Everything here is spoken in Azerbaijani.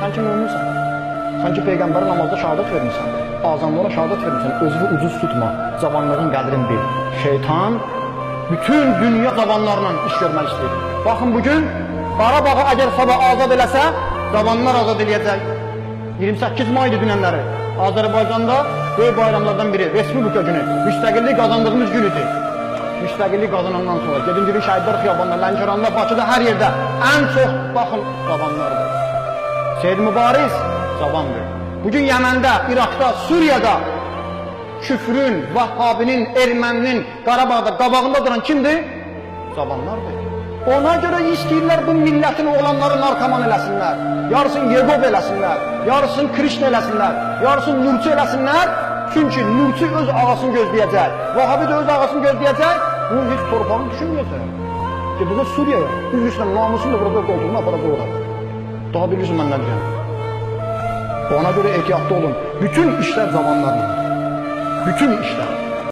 Sanki müminsən. Sanki Peyğəmbər namazda şəhadət vermişsən. Azanda ona şəhadət vermişsən. Özünü ucuz tutma. Cavanlığın qədrini bil. Şeytan bütün dünya cavanlarla iş görmək istəyir. Baxın bugün Qarabağı əgər sabah azad eləsə, cavanlar azad eləyəcək. 28 maydı dünənləri. Azərbaycanda böyük bayramlardan biri, Respublika günü. Müstəqillik qazandığımız gün idi. Müstəqillik qazanandan sonra Gedincili Şəhidlər Xiyabanında, Lənkəranda, Bakıda, hər yerdə ən çox baxın cavanlardır. Seyid Mübariz cavandır. Bugün Yəməndə, İraqda, Suriyada küfrün, Vahhabinin, Erməninin Qarabağda qabağında duran kimdir? Cavanlardır. Ona görə istəyirlər bu millətin olanları narkoman eləsinlər, yarısını Yegov eləsinlər, yarısını Krişna eləsinlər, yarısını Nurçu eləsinlər. Çünki Nurçu öz ağasını gözləyəcək, Vahabi də öz ağasını gözləyəcək, bunun heç torpağını düşünməyəcək. Gedəcək Suriyaya, üzrüslə namusunu da burada qoltuğunu aparacaq orada. Daha bilirsin mən nə deyəcəm. Ona görə ehtiyatlı olun. Bütün işlər zamanlarla. Bütün işlər.